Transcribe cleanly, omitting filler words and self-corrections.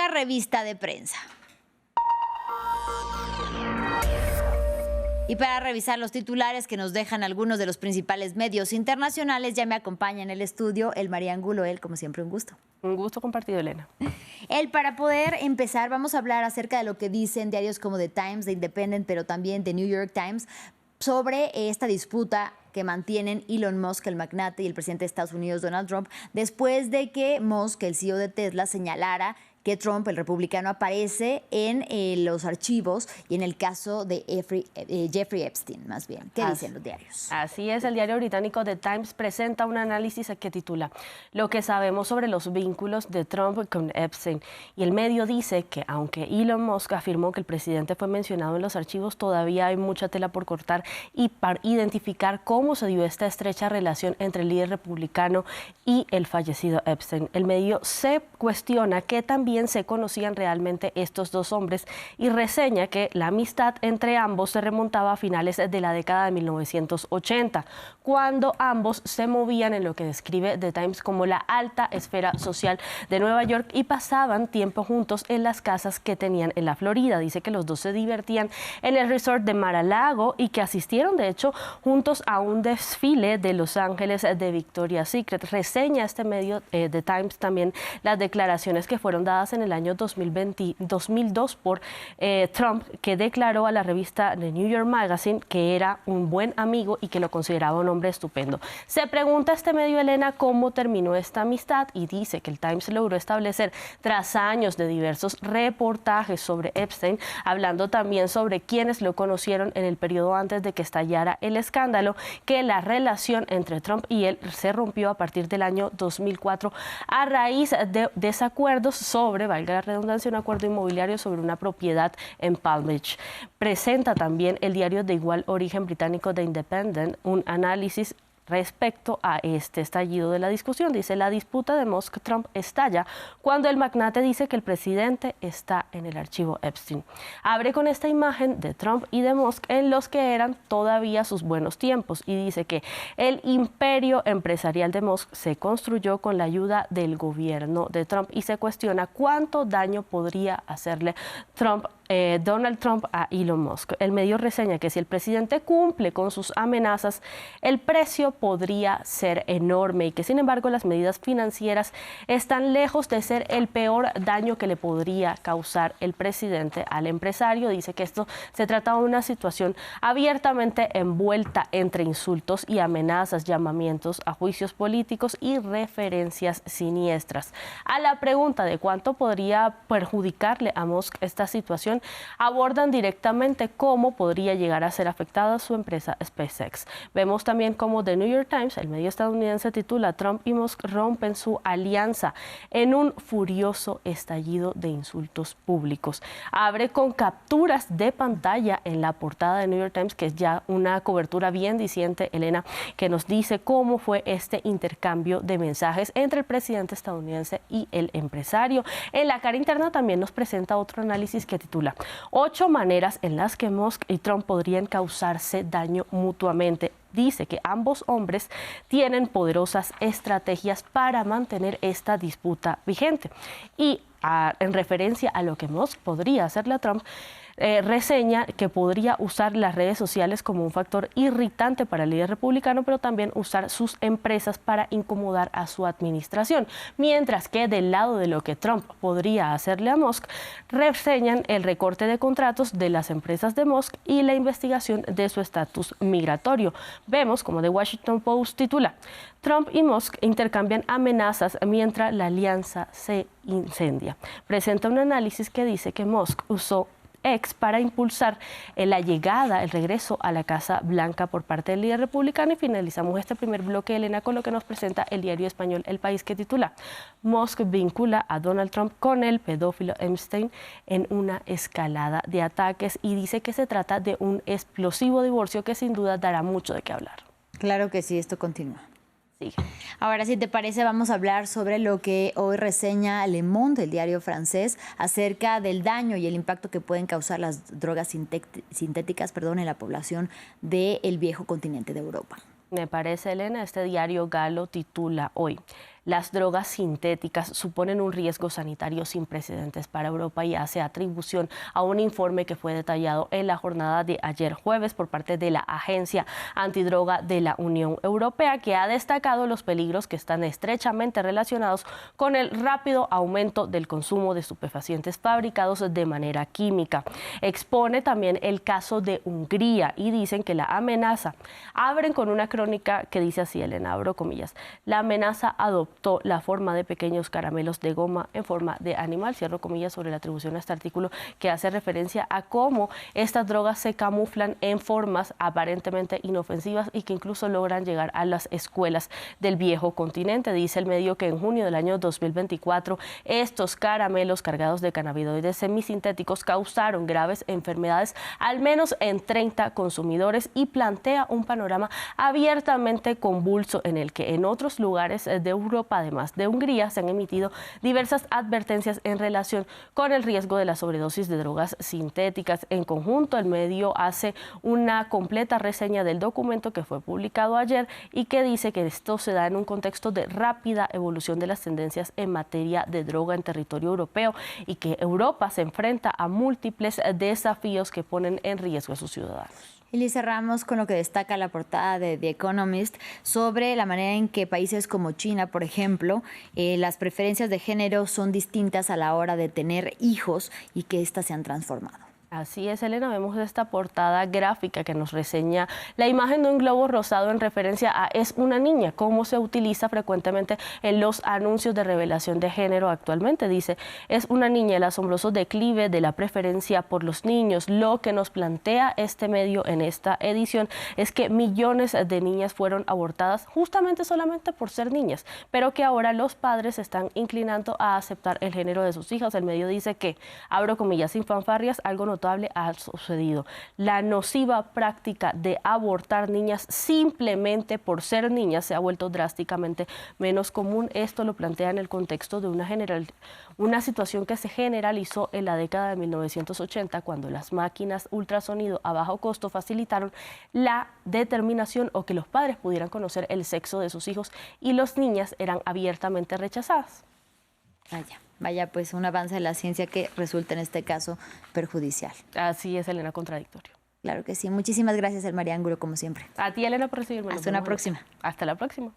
la revista de prensa. Y para revisar los titulares que nos dejan algunos de los principales medios internacionales, ya me acompaña en el estudio Elmary Angulo. Como siempre, un gusto. Un gusto compartido, Elena. Para poder empezar, vamos a hablar acerca de lo que dicen diarios como The Times, The Independent, pero también The New York Times, sobre esta disputa que mantienen Elon Musk, el magnate, y el presidente de Estados Unidos, Donald Trump, después de que Musk, el CEO de Tesla, señalara que Trump, el republicano, aparece en los archivos y en el caso de Jeffrey Epstein, más bien. ¿Qué dicen los diarios? Así es, el diario británico The Times presenta un análisis que titula "Lo que sabemos sobre los vínculos de Trump con Epstein". Y el medio dice que aunque Elon Musk afirmó que el presidente fue mencionado en los archivos, todavía hay mucha tela por cortar y para identificar cómo se dio esta estrecha relación entre el líder republicano y el fallecido Epstein. El medio se cuestiona que también se conocían realmente estos dos hombres y reseña que la amistad entre ambos se remontaba a finales de la década de 1980, cuando ambos se movían en lo que describe The Times como la alta esfera social de Nueva York y pasaban tiempo juntos en las casas que tenían en la Florida. Dice que los dos se divertían en el resort de Mar-a-Lago y que asistieron, de hecho, juntos a un desfile de Los Ángeles de Victoria's Secret. Reseña este medio The Times también las declaraciones que fueron dadas en el año 2002 por Trump, que declaró a la revista The New York Magazine que era un buen amigo y que lo consideraba un hombre estupendo. Se pregunta este medio, Elena, cómo terminó esta amistad y dice que el Times logró establecer, tras años de diversos reportajes sobre Epstein, hablando también sobre quienes lo conocieron en el periodo antes de que estallara el escándalo, que la relación entre Trump y él se rompió a partir del año 2004 a raíz de desacuerdos sobre, valga la redundancia, un acuerdo inmobiliario sobre una propiedad en Palm Beach. Presenta también el diario de igual origen británico The Independent un análisis respecto a este estallido de la discusión. Dice: la disputa de Musk-Trump estalla cuando el magnate dice que el presidente está en el archivo Epstein. Abre con esta imagen de Trump y de Musk en los que eran todavía sus buenos tiempos y dice que el imperio empresarial de Musk se construyó con la ayuda del gobierno de Trump y se cuestiona cuánto daño podría hacerle Donald Trump a Elon Musk. El medio reseña que si el presidente cumple con sus amenazas, el precio podría ser enorme y que, sin embargo, las medidas financieras están lejos de ser el peor daño que le podría causar el presidente al empresario. Dice que esto se trata de una situación abiertamente envuelta entre insultos y amenazas, llamamientos a juicios políticos y referencias siniestras. A la pregunta de cuánto podría perjudicarle a Musk esta situación, abordan directamente cómo podría llegar a ser afectada su empresa SpaceX. Vemos también cómo The New York Times, el medio estadounidense, titula "Trump y Musk rompen su alianza en un furioso estallido de insultos públicos". Abre con capturas de pantalla en la portada de New York Times, que es ya una cobertura bien diciente, Elena, que nos dice cómo fue este intercambio de mensajes entre el presidente estadounidense y el empresario. En la cara interna también nos presenta otro análisis que titula 8 maneras en las que Musk y Trump podrían causarse daño mutuamente. Dice que ambos hombres tienen poderosas estrategias para mantener esta disputa vigente. Y en referencia a lo que Musk podría hacerle a Trump, reseña que podría usar las redes sociales como un factor irritante para el líder republicano, pero también usar sus empresas para incomodar a su administración. Mientras que del lado de lo que Trump podría hacerle a Musk, reseñan el recorte de contratos de las empresas de Musk y la investigación de su estatus migratorio. Vemos como The Washington Post titula: Trump y Musk intercambian amenazas mientras la alianza se incendia. Presenta un análisis que dice que Musk usó X para impulsar la llegada, el regreso a la Casa Blanca por parte del líder republicano. Y finalizamos este primer bloque, Elena, con lo que nos presenta el diario español El País, que titula: Musk vincula a Donald Trump con el pedófilo Epstein en una escalada de ataques, y dice que se trata de un explosivo divorcio que sin duda dará mucho de qué hablar. Claro que sí, esto continúa. Sigue. Ahora, si te parece, vamos a hablar sobre lo que hoy reseña Le Monde, el diario francés, acerca del daño y el impacto que pueden causar las drogas sintéticas en la población del viejo continente de Europa. Me parece, Elena, este diario galo titula hoy: las drogas sintéticas suponen un riesgo sanitario sin precedentes para Europa y hace atribución a un informe que fue detallado en la jornada de ayer jueves por parte de la Agencia Antidroga de la Unión Europea, que ha destacado los peligros que están estrechamente relacionados con el rápido aumento del consumo de estupefacientes fabricados de manera química. Expone también el caso de Hungría y dicen que la amenaza, abren con una crónica que dice así, Elena, abro comillas, la amenaza adoptó la forma de pequeños caramelos de goma en forma de animal, cierro comillas, sobre la atribución a este artículo que hace referencia a cómo estas drogas se camuflan en formas aparentemente inofensivas y que incluso logran llegar a las escuelas del viejo continente. Dice el medio que en junio del año 2024 estos caramelos cargados de cannabinoides semisintéticos causaron graves enfermedades al menos en 30 consumidores y plantea un panorama abiertamente convulso en el que en otros lugares de Europa, además de Hungría, se han emitido diversas advertencias en relación con el riesgo de la sobredosis de drogas sintéticas. En conjunto, el medio hace una completa reseña del documento que fue publicado ayer y que dice que esto se da en un contexto de rápida evolución de las tendencias en materia de droga en territorio europeo y que Europa se enfrenta a múltiples desafíos que ponen en riesgo a sus ciudadanos. Y cerramos con lo que destaca la portada de The Economist sobre la manera en que países como China, por ejemplo, las preferencias de género son distintas a la hora de tener hijos y que éstas se han transformado. Así es, Elena, vemos esta portada gráfica que nos reseña la imagen de un globo rosado en referencia a es una niña, cómo se utiliza frecuentemente en los anuncios de revelación de género actualmente. Dice, es una niña, el asombroso declive de la preferencia por los niños. Lo que nos plantea este medio en esta edición es que millones de niñas fueron abortadas justamente solamente por ser niñas, pero que ahora los padres se están inclinando a aceptar el género de sus hijas. El medio dice que, abro comillas, sin fanfarrias, algo notable ha sucedido. La nociva práctica de abortar niñas simplemente por ser niñas se ha vuelto drásticamente menos común. Esto lo plantea en el contexto de una situación que se generalizó en la década de 1980 cuando las máquinas ultrasonido a bajo costo facilitaron la determinación o que los padres pudieran conocer el sexo de sus hijos y las niñas eran abiertamente rechazadas. Vaya, pues un avance de la ciencia que resulta en este caso perjudicial. Así es, Elena, contradictorio. Claro que sí. Muchísimas gracias, Elmaria Angulo, como siempre. A ti, Elena, por recibirme. Hasta una próxima. Hasta la próxima.